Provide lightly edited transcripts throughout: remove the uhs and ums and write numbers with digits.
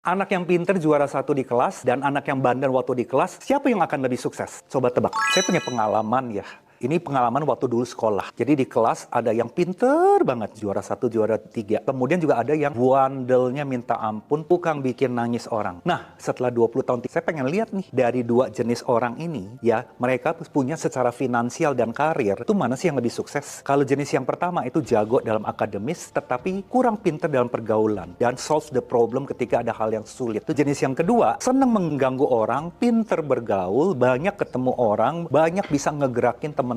Anak yang pinter juara satu di kelas dan anak yang bandel waktu di kelas, siapa yang akan lebih sukses? Coba tebak. Saya punya pengalaman ya. Ini pengalaman waktu dulu sekolah. Jadi di kelas ada yang pinter banget, juara satu, juara tiga. Kemudian juga ada yang bandelnya minta ampun, tukang bikin nangis orang. Nah, setelah 20 tahun, saya pengen lihat nih, dari dua jenis orang ini, ya, mereka punya secara finansial dan karir, itu mana sih yang lebih sukses? Kalau jenis yang pertama itu jago dalam akademis, tetapi kurang pinter dalam pergaulan, dan solve the problem ketika ada hal yang sulit. Itu jenis yang kedua, senang mengganggu orang, pinter bergaul, banyak ketemu orang, banyak bisa ngegerakin teman-teman.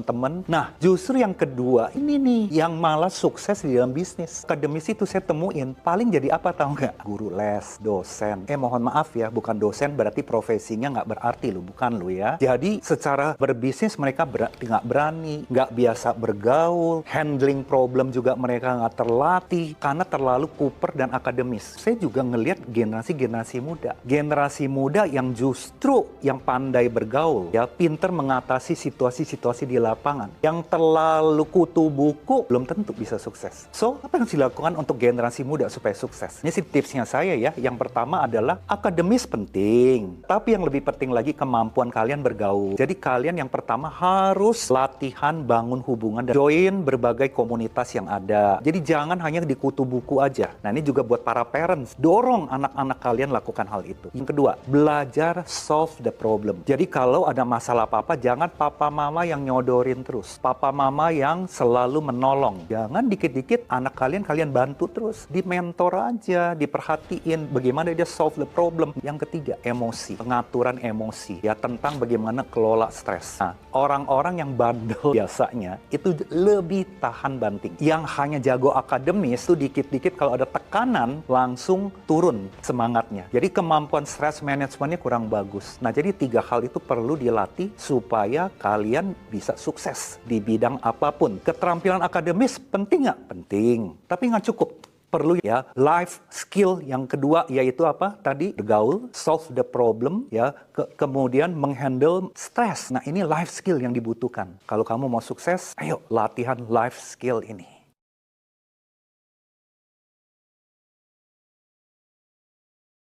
Nah, justru yang kedua ini nih yang malah sukses di dalam bisnis. Akademis itu saya temuin paling jadi apa tahu nggak? Guru les, dosen. Mohon maaf ya, bukan dosen berarti profesinya nggak berarti loh, bukan lo ya. Jadi secara berbisnis mereka nggak berani, nggak biasa bergaul, handling problem juga mereka nggak terlatih karena terlalu kuper dan akademis. Saya juga ngelihat generasi muda. Generasi muda yang justru yang pandai bergaul, ya, pinter mengatasi situasi-situasi di lapangan. Yang terlalu kutu buku belum tentu bisa sukses. So, apa yang harus dilakukan untuk generasi muda supaya sukses? Ini sih tipsnya saya ya. Yang pertama adalah akademis penting, tapi yang lebih penting lagi kemampuan kalian bergaul. Jadi kalian yang pertama harus latihan bangun hubungan dan join berbagai komunitas yang ada. Jadi jangan hanya di kutu buku aja. Nah, ini juga buat para parents. Dorong anak-anak kalian lakukan hal itu. Yang kedua, belajar solve the problem. Jadi kalau ada masalah apa-apa, jangan papa mama yang nyodorin terus. Papa mama yang selalu menolong. Jangan dikit-dikit anak kalian bantu terus. Di mentor aja, diperhatiin bagaimana dia solve the problem. Yang ketiga, emosi. Pengaturan emosi. Ya, tentang bagaimana kelola stres. Nah, orang-orang yang bandel biasanya itu lebih tahan banting. Yang hanya jago akademis itu dikit-dikit kalau ada tekanan langsung turun semangatnya. Jadi kemampuan stress managementnya kurang bagus. Nah, jadi 3 hal itu perlu dilatih supaya kalian bisa sukses di bidang apapun. Keterampilan akademis penting nggak? Penting. Tapi nggak cukup. Perlu ya life skill yang kedua, yaitu apa tadi? Bergaul, solve the problem, ya, kemudian menghandle stres. Nah, ini life skill yang dibutuhkan. Kalau kamu mau sukses, ayo latihan life skill ini.